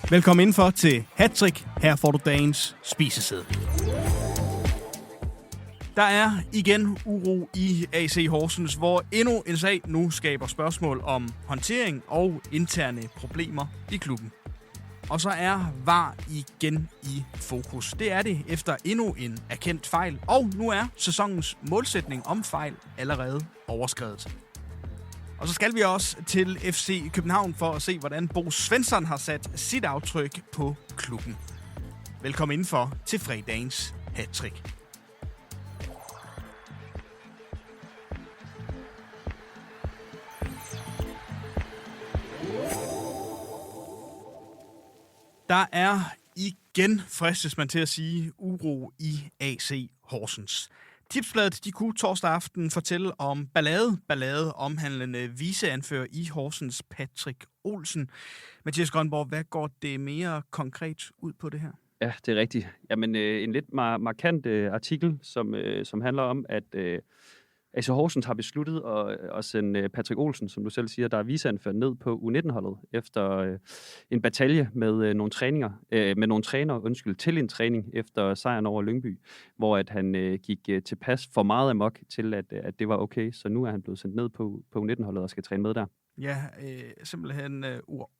Velkommen indenfor til Hattrick. Her får du dagens spisesæde. Der er igen uro i AC Horsens, hvor endnu en sag nu skaber spørgsmål om håndtering og interne problemer i klubben. Og så er VAR igen i fokus. Det er det efter endnu en erkendt fejl, og nu er sæsonens målsætning om fejl allerede overskredet. Og så skal vi også til FC København for at se, hvordan Bo Svensson har sat sit aftryk på klubben. Velkommen indenfor til fredagens Hattrick. Der er igen, fristes man til at sige, uro i AC Horsens. Tipsbladet de kunne torsdag aften fortælle om ballade omhandlende viceanfører i Horsens, Patrick Olsen. Mathias Grønborg, hvad går det mere konkret ud på det her? Ja, det er rigtigt. Jamen, en lidt markant artikel, som handler om, at AC Horsens har besluttet at sende Patrick Olsen, som du selv siger, der er viceanfører, ned på U19-holdet efter en batalje med nogle trænere til en træning efter sejren over Lyngby, hvor at han gik tilpas for meget amok til, at det var okay. Så nu er han blevet sendt ned på U19-holdet og skal træne med der. Ja, simpelthen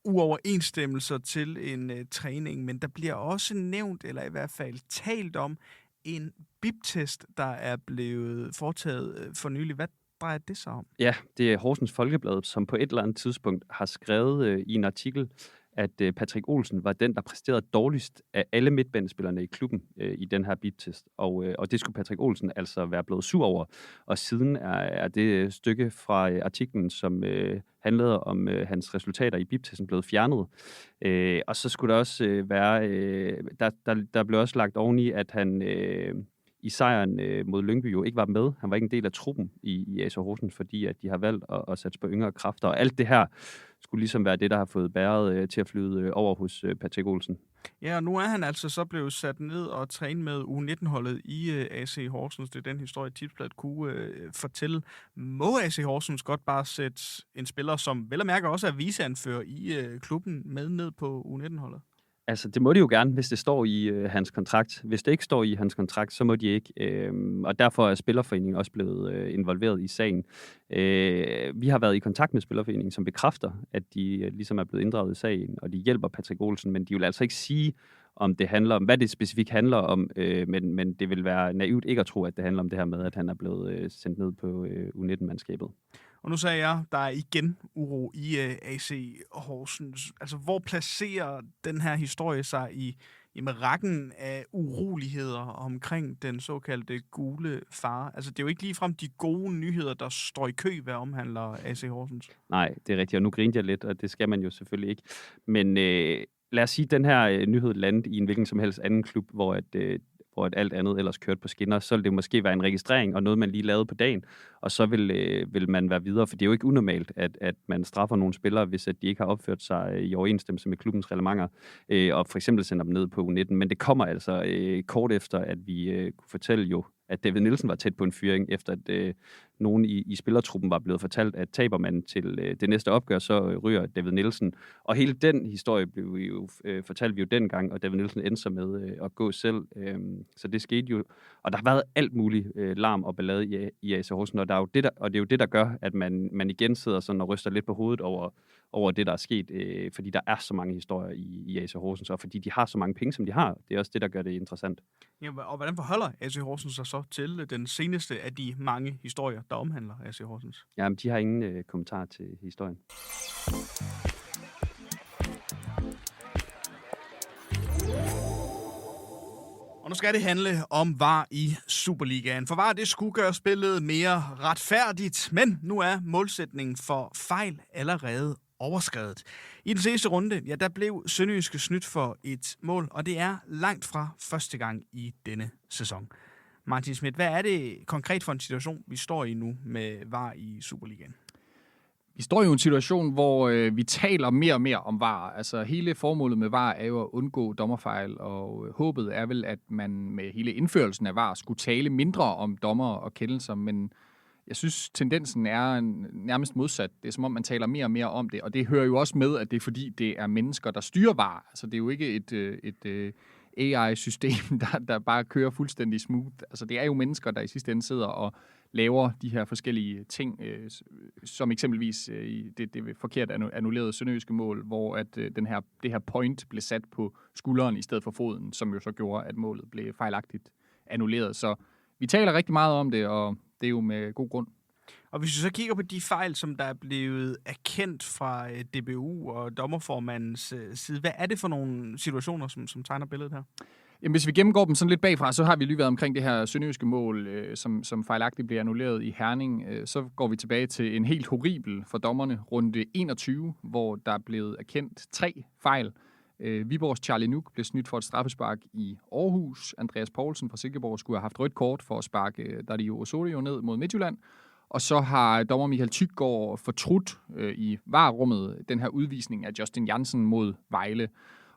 uoverensstemmelser til en træning, men der bliver også nævnt, eller i hvert fald talt om, en BIP-test, der er blevet foretaget for nylig. Hvad drejer det sig om? Ja, det er Horsens Folkeblad, som på et eller andet tidspunkt har skrevet i en artikel, at Patrick Olsen var den, der præsterede dårligst af alle midtbanespillerne i klubben i den her BIP-test. Og det skulle Patrick Olsen altså være blevet sur over. Og siden er det stykke fra artiklen, som handlede om hans resultater i BIP-testen, blevet fjernet. Og så skulle der også der blev også lagt oveni, at han i sejren mod Lyngby jo ikke var med. Han var ikke en del af truppen i AC Horsens, fordi at de har valgt at satse på yngre kræfter. Og alt det her skulle ligesom være det, der har fået bæret til at flyde over hos Patrick Olsen. Ja, og nu er han altså så blevet sat ned og trænet med U19-holdet i AC Horsens. Det er den historie, Tipsbladet kunne fortælle. Må AC Horsens godt bare sætte en spiller, som vel og mærke også er viceanfører i klubben, med ned på U19-holdet? Altså, det må de jo gerne, hvis det står i hans kontrakt. Hvis det ikke står i hans kontrakt, så må de ikke. Og derfor er Spillerforeningen også blevet involveret i sagen. Vi har været i kontakt med Spillerforeningen, som bekræfter, at de ligesom er blevet inddraget i sagen, og de hjælper Patrick Olsen, men de vil altså ikke sige, om det handler om, hvad det specifikt handler om, men det vil være naivt ikke at tro, at det handler om det her med, at han er blevet sendt ned på U19-mandskabet. Og nu sagde jeg, der er igen uro i AC Horsens. Altså, hvor placerer den her historie sig i rækken af uroligheder omkring den såkaldte gule far? Altså, det er jo ikke ligefrem de gode nyheder, der står i kø, hvad omhandler AC Horsens. Nej, det er rigtigt, og nu grinte jeg lidt, og det skal man jo selvfølgelig ikke. Men lad os sige, at den her nyhed landede i en hvilken som helst anden klub, hvor at alt andet ellers kørte på skinner, så vil det måske være en registrering og noget, man lige lavede på dagen, og så vil man være videre, for det er jo ikke unormalt, at man straffer nogle spillere, hvis at de ikke har opført sig i overensstemmelse med klubbens reglementer, og for eksempel sender dem ned på U19, men det kommer altså kort efter, at vi kunne fortælle jo, at David Nielsen var tæt på en fyring, efter at nogen i spillertruppen var blevet fortalt, at taber man til det næste opgør, så ryger David Nielsen. Og hele den historie fortalte vi jo dengang, og David Nielsen endte sig med at gå selv. Så det skete jo. Og der har været alt muligt larm og ballade i AC Horsens, og det er jo det, der gør, at man igen sidder sådan og ryster lidt på hovedet over det, der er sket, fordi der er så mange historier i AC Horsens, og fordi de har så mange penge, som de har. Det er også det, der gør det interessant. Ja, og hvordan forholder AC Horsens sig så til den seneste af de mange historier, der omhandler AC Horsens? Jamen, de har ingen kommentar til historien. Og nu skal det handle om VAR i Superligaen. For VAR, det skulle gøre spillet mere retfærdigt, men nu er målsætningen for fejl allerede overskredet. I den seneste runde, ja, der blev Sønderjyske snydt for et mål, og det er langt fra første gang i denne sæson. Martin Schmidt, hvad er det konkret for en situation, vi står i nu med VAR i Superligaen? Vi står jo i en situation, hvor vi taler mere og mere om VAR. Altså hele formålet med VAR er jo at undgå dommerfejl, og håbet er vel, at man med hele indførelsen af VAR skulle tale mindre om dommer og kendelser, men Jeg synes, tendensen er nærmest modsat. Det er som om, man taler mere og mere om det, og det hører jo også med, at det er fordi, det er mennesker, der styrer VAR. Altså, det er jo ikke et AI-system, der bare kører fuldstændig smooth. Altså, det er jo mennesker, der i sidste ende sidder og laver de her forskellige ting, som eksempelvis det forkert annullerede sønderjyske mål, hvor at det her point blev sat på skulderen i stedet for foden, som jo så gjorde, at målet blev fejlagtigt annulleret. Så vi taler rigtig meget om det, og det er jo med god grund. Og hvis vi så kigger på de fejl, som der er blevet erkendt fra DBU og dommerformandens side, hvad er det for nogle situationer, som tegner billedet her? Jamen, hvis vi gennemgår dem sådan lidt bagfra, så har vi lige været omkring det her sønderjyske mål, som fejlagtigt bliver annulleret i Herning. Så går vi tilbage til en helt horribel for dommerne, runde 21, hvor der er blevet erkendt 3 fejl. Viborgs Charlie Nuuk blev snydt for et straffespark i Aarhus. Andreas Poulsen fra Silkeborg skulle have haft rødt kort for at sparke Dario Osorio ned mod Midtjylland. Og så har dommer Michael Tyggaard fortrudt i VAR-rummet den her udvisning af Justin Jansen mod Vejle.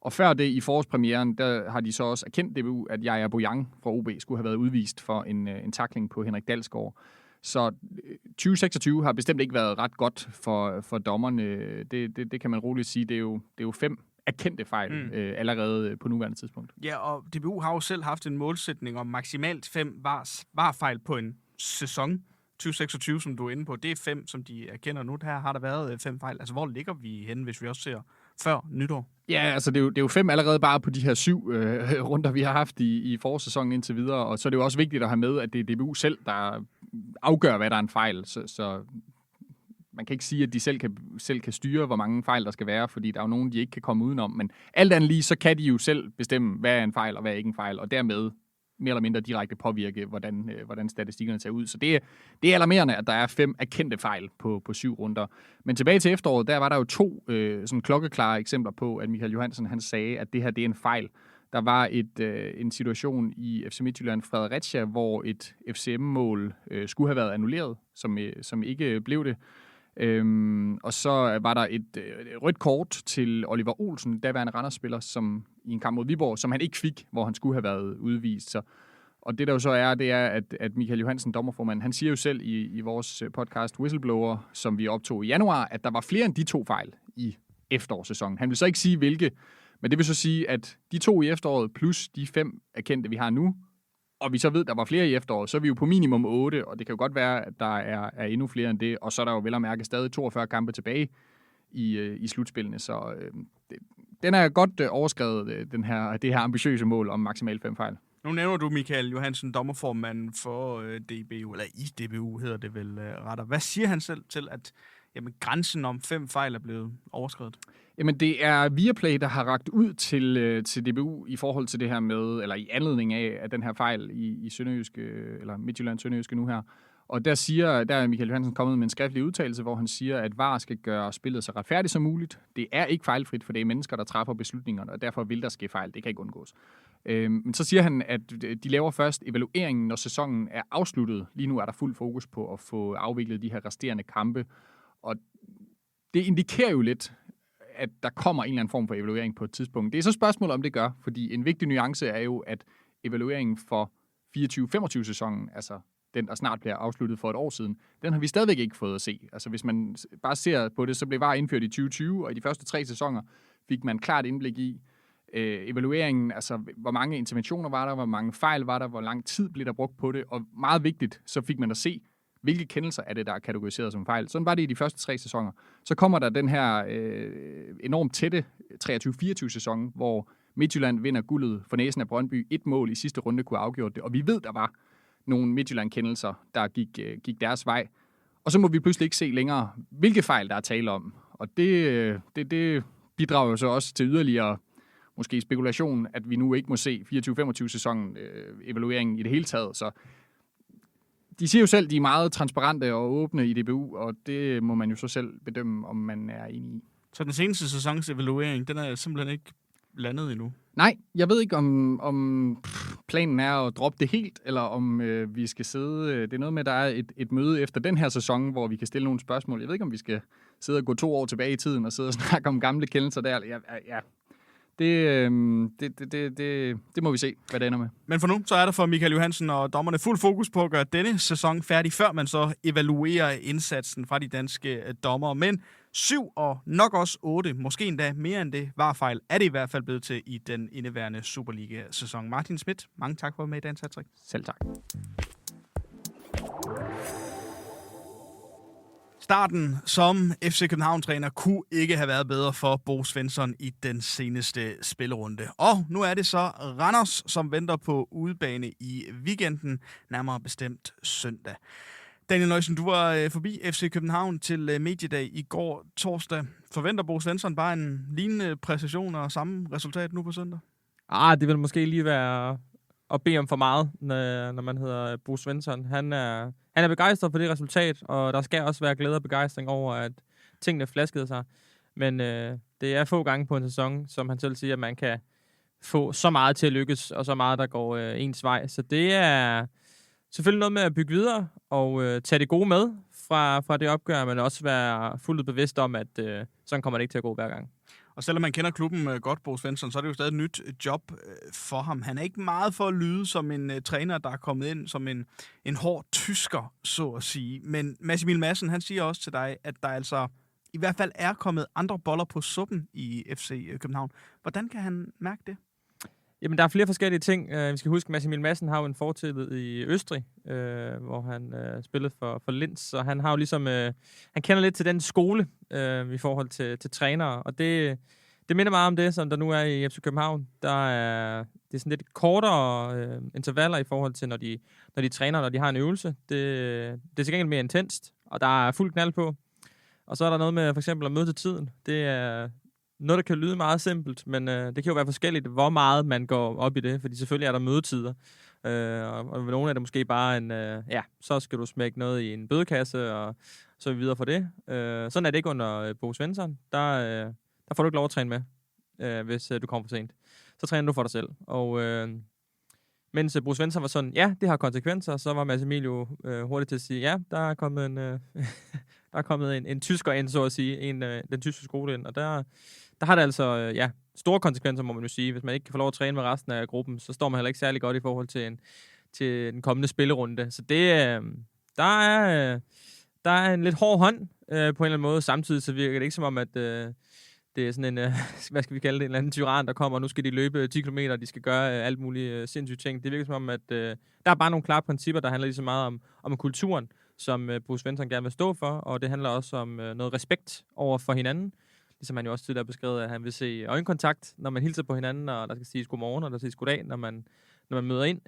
Og før det i forårspremieren, der har de så også erkendt DBU, at Jaja Bojang fra OB skulle have været udvist for en tackling på Henrik Dalsgaard. Så 2026 har bestemt ikke været ret godt for dommerne. Det kan man roligt sige. Det er jo 5 erkendte fejl allerede på nuværende tidspunkt. Ja, og DBU har jo selv haft en målsætning om maksimalt 5 VAR-fejl på en sæson. 2026, som du er inde på, det er 5, som de erkender nu. Her har der været 5 fejl. Altså, hvor ligger vi henne, hvis vi også ser før nytår? Ja, altså det er jo 5 allerede bare på de her 7 runder, vi har haft i forårssæsonen indtil videre. Og så er det jo også vigtigt at have med, at det er DBU selv, der afgør, hvad der er en fejl. Så man kan ikke sige, at de selv kan styre, hvor mange fejl der skal være, fordi der er jo nogen, de ikke kan komme udenom. Men alt andet lige, så kan de jo selv bestemme, hvad er en fejl og hvad er ikke en fejl. Og dermed mere eller mindre direkte påvirke, hvordan statistikkerne ser ud. Så det er alarmerende, at der er 5 erkendte fejl på 7 runder. Men tilbage til efteråret, der var der jo 2 sådan klokkeklare eksempler på, at Michael Johansen han sagde, at det her det er en fejl. Der var en situation i FC Midtjylland Fredericia, hvor et FCM-mål skulle have været annulleret, som ikke blev det. Og så var der et rødt kort til Oliver Olsen, daværende Randers-spiller, som i en kamp mod Viborg, som han ikke fik, hvor han skulle have været udvist. Og det der jo så er, det er, at Michael Johansen, dommerformand, han siger jo selv i vores podcast Whistleblower, som vi optog i januar, at der var flere end de 2 fejl i efterårssæsonen. Han vil så ikke sige, hvilke, men det vil så sige, at de 2 i efteråret, plus de 5 erkendte, vi har nu, og vi så ved, der var flere i efteråret, så er vi jo på minimum 8, og det kan jo godt være, at der er endnu flere end det, og så er der jo vel at mærke stadig 42 kampe tilbage i slutspillene, så den er godt overskrevet, det her ambitiøse mål om maksimalt 5 fejl. Nu nævner du Michael Johansen, dommerformand for DBU, eller i DBU hedder det vel retter. Hvad siger han selv til, at grænsen om 5 fejl er blevet overskredet? Jamen, det er Viaplay, der har rakt ud til DBU i forhold til det her med, eller i anledning af at den her fejl i Sønderjyske, eller Midtjylland Sønderjyske nu her. Og der er Michael Johansen kommet med en skriftlig udtalelse, hvor han siger, at VAR skal gøre spillet så retfærdigt som muligt. Det er ikke fejlfrit, for det er mennesker, der træffer beslutningerne, og derfor vil der ske fejl. Det kan ikke undgås. Men så siger han, at de laver først evalueringen, når sæsonen er afsluttet. Lige nu er der fuld fokus på at få afviklet de her resterende kampe. Og det indikerer jo lidt, at der kommer en eller anden form for evaluering på et tidspunkt. Det er så spørgsmålet, om det gør, fordi en vigtig nuance er jo, at evalueringen for 24-25 sæsonen, altså den, der snart bliver afsluttet for et år siden, den har vi stadigvæk ikke fået at se. Altså hvis man bare ser på det, så blev VAR indført i 2020, og i de første 3 sæsoner fik man klart indblik i evalueringen, altså hvor mange interventioner var der, hvor mange fejl var der, hvor lang tid blev der brugt på det, og meget vigtigt, så fik man at se, hvilke kendelser er det, der er kategoriseret som fejl. Sådan var det i de første 3 sæsoner. Så kommer der den her enormt tætte 23-24 sæson, hvor Midtjylland vinder guldet for næsen af Brøndby. 1 mål i sidste runde kunne have afgjort det, og vi ved, der var nogle Midtjylland-kendelser, der gik deres vej. Og så må vi pludselig ikke se længere, hvilke fejl der er tale om. Og det bidrager jo så også til yderligere måske spekulation, at vi nu ikke må se 24-25 sæsonen evalueringen i det hele taget. Så de siger jo selv, at de er meget transparente og åbne i DBU, og det må man jo så selv bedømme, om man er enig i. Så den seneste sæsons evaluering, den er simpelthen ikke landet endnu? Nej, jeg ved ikke, om planen er at droppe det helt, eller om vi skal sidde. Det er noget med, at der er et møde efter den her sæson, hvor vi kan stille nogle spørgsmål. Jeg ved ikke, om vi skal sidde og gå 2 år tilbage i tiden og sidde og snakke om gamle kendelser der. Det må vi se, hvad det ender med. Men for nu, så er der for Michael Johansen og dommerne fuld fokus på at gøre denne sæson færdig, før man så evaluerer indsatsen fra de danske dommer. Men 7 og nok også 8, måske endda mere end det, varfejl er det i hvert fald blevet til i den indeværende Superliga-sæson. Martin Schmidt, mange tak for at være med i dagens hattrick. Selv tak. Starten som FC København-træner kunne ikke have været bedre for Bo Svensson i den seneste spillerunde. Og nu er det så Randers, som venter på udebane i weekenden, nærmere bestemt søndag. Daniel Nøjsen, du var forbi FC København til mediedag i går torsdag. Forventer Bo Svensson bare en lignende præcision og samme resultat nu på søndag? Det vil måske lige være at bede om for meget, når man hedder Bo Svensson. Han er begejstret for det resultat, og der skal også være glæde og begejstring over, at tingene flaskede sig. Men det er få gange på en sæson, som han selv siger, at man kan få så meget til at lykkes, og så meget, der går ens vej. Så det er selvfølgelig noget med at bygge videre, og tage det gode med fra det opgør, men også være fuldt bevidst om, at sådan kommer det ikke til at gå hver gang. Og selvom man kender klubben godt, Bo Svensson, så er det jo stadig et nyt job for ham. Han er ikke meget for at lyde som en træner, der er kommet ind som en hård tysker, så at sige. Men Mads Emil Madsen, han siger også til dig, at der altså i hvert fald er kommet andre boller på suppen i FC København. Hvordan kan han mærke det? Jamen, der er flere forskellige ting. Vi skal huske, at Mads Emil Madsen har jo en fortid i Østrig, hvor han spillede for Linz, så han har jo ligesom, han kender lidt til den skole i forhold til trænere, og det minder meget om det, som der nu er i FC København. Det er sådan lidt kortere intervaller i forhold til, når de træner, når de har en øvelse. Det er til gengæld mere intenst, og der er fuld knald på. Og så er der noget med for eksempel at møde til tiden. Det er noget, der kan lyde meget simpelt, men det kan jo være forskelligt, hvor meget man går op i det, fordi selvfølgelig er der mødetider. Og ved nogle er det måske bare så skal du smække noget i en bødekasse, og så er vi videre for det. Sådan er det ikke under Bo Svensson. Der får du ikke lov at træne med, hvis du kommer for sent. Så træner du for dig selv. Og mens Bo Svensson var sådan, ja, det har konsekvenser, så var Mads Emil jo hurtigt til at sige, ja, der er kommet en tysker ind, så at sige, den tyske skole ind, og der har det altså, store konsekvenser, må man jo sige. Hvis man ikke kan få lov at træne med resten af gruppen, så står man heller ikke særlig godt i forhold til den kommende spillerunde. Så der er en lidt hård hånd på en eller anden måde. Samtidig så virker det ikke som om, at det er sådan en, hvad skal vi kalde det, en eller anden tyran, der kommer, og nu skal de løbe 10 km, og de skal gøre alt muligt sindssyge ting. Det virker som om, at der er bare nogle klare principper, der handler lige så meget om kulturen, som Bo Svensson gerne vil stå for, og det handler også om noget respekt over for hinanden. Ligesom han jo også tidligere beskrevet, at han vil se øjenkontakt, når man hilser på hinanden, og der skal siges godmorgen, og der skal siges goddag, når man møder ind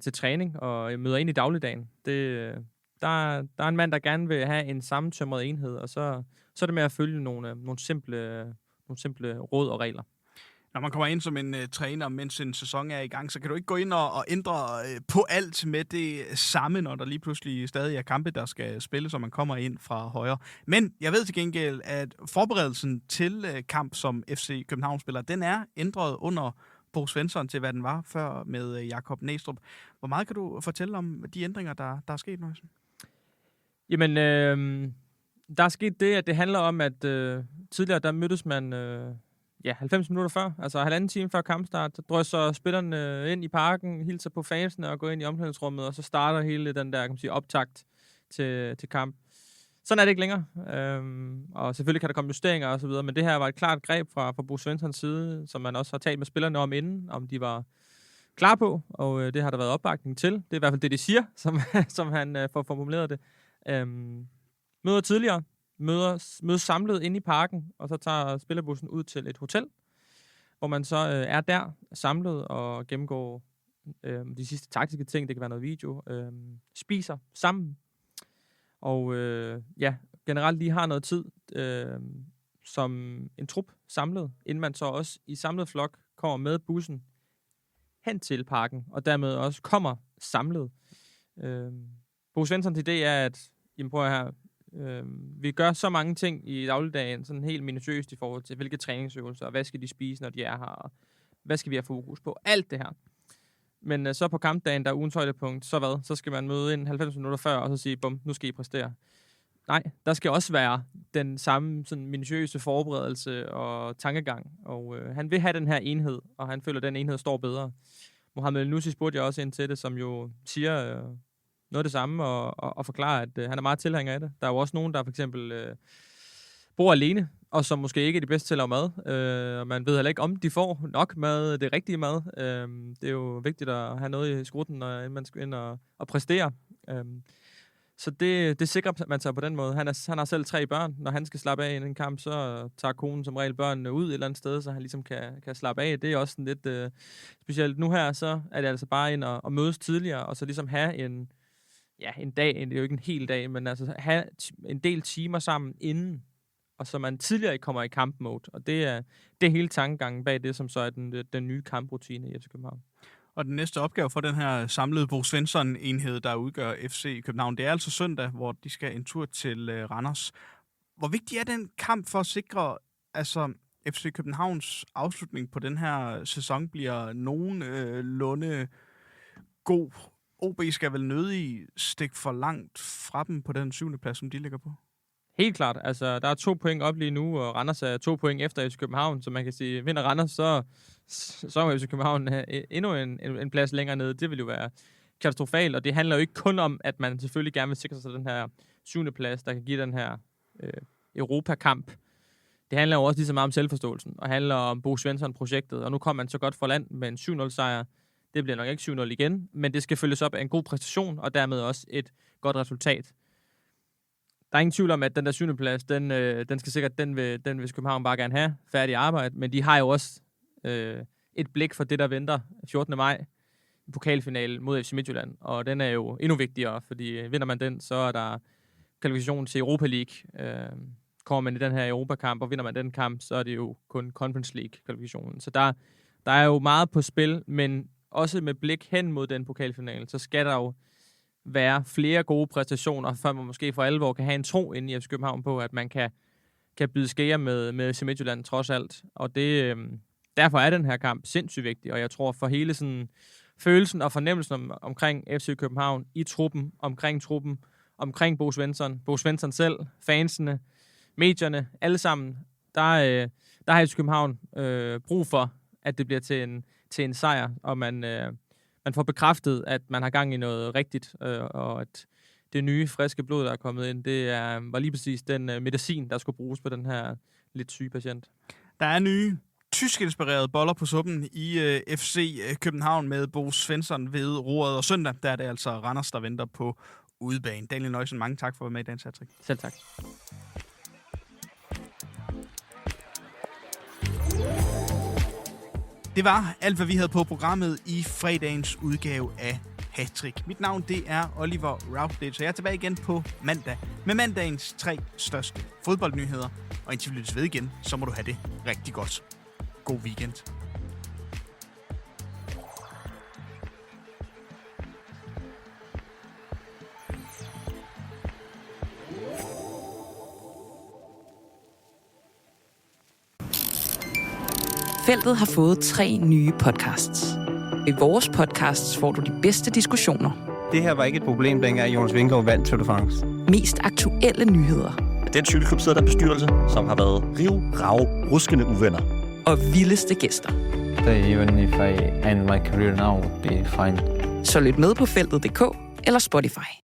til træning, og møder ind i dagligdagen. Der er en mand, der gerne vil have en sammentømret enhed, og så er det med at følge nogle simple råd og regler. Når man kommer ind som en træner, mens en sæson er i gang, så kan du ikke gå ind og ændre på alt med det samme, når der lige pludselig stadig er kampe, der skal spilles, og man kommer ind fra højre. Men jeg ved til gengæld, at forberedelsen til kamp som FC København-spiller, den er ændret under Bo Svensson til, hvad den var før med Jakob Næstrup. Hvor meget kan du fortælle om de ændringer, der er sket, Nøjsen? Jamen, der er sket det, at det handler om, at tidligere der mødtes man 90 minutter før, altså halvanden time før kampstart, så drøser spillerne ind i parken, hilser på fansene og går ind i omklædningsrummet, og så starter hele den der, kan man sige, optakt til kamp. Sådan er det ikke længere, og selvfølgelig kan der komme justeringer og så videre, men det her var et klart greb fra Bo Svenssons side, som man også har talt med spillerne om inden, om de var klar på, og det har der været opbakning til. Det er i hvert fald det, de siger, som han får formuleret det. Møder tidligere, mødes samlet inde i parken, og så tager spillerbussen ud til et hotel, hvor man så er der samlet og gennemgår de sidste taktiske ting, det kan være noget video, spiser sammen, og generelt lige har noget tid som en trup samlet, inden man så også i samlet flok kommer med bussen hen til parken, og dermed også kommer samlet. Bo Svenssons idé er, at prøv her, vi gør så mange ting i dagligdagen, sådan helt minutiøst i forhold til, hvilke træningsøvelser, og hvad skal de spise, når de er her, og hvad skal vi have fokus på, alt det her. Men så på kampdagen, der er ugens højdepunkt, så hvad? Så skal man møde ind 90 minutter før, og så sige, bum, nu skal I præstere. Nej, der skal også være den samme sådan minutiøse forberedelse og tankegang. Og han vil have den her enhed, og han føler, at den enhed står bedre. Mohamed El-Nussi spurgte jeg også ind til det, som jo siger noget af det samme, og forklarer, at han er meget tilhænger af det. Der er jo også nogen, der for eksempel bor alene, og som måske ikke er de bedste til at lave mad. Og man ved heller ikke, om de får nok mad, det rigtige mad. Det er jo vigtigt at have noget i skrutten, når man skal ind og præstere. Så det sikrer man sig på den måde. Han har selv 3 børn. Når han skal slappe af i en kamp, så tager konen som regel børnene ud et eller andet sted, så han ligesom kan slappe af. Det er også sådan lidt specielt. Nu her, så er det altså bare ind og mødes tidligere, og så ligesom have en dag, det er jo ikke en hel dag, men altså have en del timer sammen inden, og så man tidligere ikke kommer i kampmode. Og det er hele tankegangen bag det, som så er den nye kamprutine i FC København. Og den næste opgave for den her samlede Bo Svensson-enhed, der udgør FC København, det er altså søndag, hvor de skal en tur til Randers. Hvor vigtig er den kamp for at sikre, altså FC Københavns afslutning på den her sæson bliver nogenlunde god? OB skal vel nødig stikke for langt fra dem på den 7. plads, som de ligger på? Helt klart. Altså, der er 2 point op lige nu, og Randers er 2 point efter FC København, så man kan sige, vinder Randers, så må FC København have endnu en plads længere nede. Det vil jo være katastrofalt, og det handler jo ikke kun om, at man selvfølgelig gerne vil sikre sig den her 7. plads, der kan give den her Europakamp. Det handler jo også lige så meget om selvforståelsen, og handler om Bo Svensson-projektet, og nu kom man så godt fra land med en 7-0-sejr. Det bliver nok ikke 7-0 igen, men det skal følges op af en god præstation, og dermed også et godt resultat. Der er ingen tvivl om, at den der 7. plads, den skal sikkert, den vil København bare gerne have, færdig arbejde, men de har jo også et blik for det, der venter 14. maj i pokalfinalen mod FC Midtjylland, og den er jo endnu vigtigere, fordi vinder man den, så er der kvalifikation til Europa League. Kommer man i den her Europakamp, og vinder man den kamp, så er det jo kun Conference League-kvalifikationen. Så der er jo meget på spil, men også med blik hen mod den pokalfinale, så skal der jo være flere gode præstationer, før man måske for alvor kan have en tro inde i FC København på, at man kan byde skære med FC Midtjylland trods alt. Og derfor er den her kamp sindssygt vigtig, og jeg tror for hele sådan følelsen og fornemmelsen omkring FC København, i truppen, omkring Bo Svensson selv, fansene, medierne, alle sammen, der har FC København brug for, at det bliver til en sejr, og man får bekræftet, at man har gang i noget rigtigt, og at det nye, friske blod, der er kommet ind, var lige præcis den medicin, der skulle bruges på den her lidt syge patient. Der er nye tysk-inspirerede boller på suppen i FC København med Bo Svensson ved roret, og søndag, der er det altså Randers, der venter på udebane. Daniel Nøjsen, mange tak for at være med i dagens hattrick. Selv tak. Det var alt, hvad vi havde på programmet i fredagens udgave af Hattrick. Mit navn, det er Oliver Routledge, så jeg er tilbage igen på mandag med mandagens 3 største fodboldnyheder. Og indtil vi lyttes ved igen, så må du have det rigtig godt. God weekend. Feltet har fået 3 nye podcasts. I vores podcasts får du de bedste diskussioner. Det her var ikke et problem, dengang Jonas Vingegaard vandt Tour de France. Mest aktuelle nyheder. Den cykelklub sidder der bestyrelse, som har været ruskende uvenner. Og vildeste gæster. Even if I end my career now, be fine. Så lyt med på feltet.dk eller Spotify.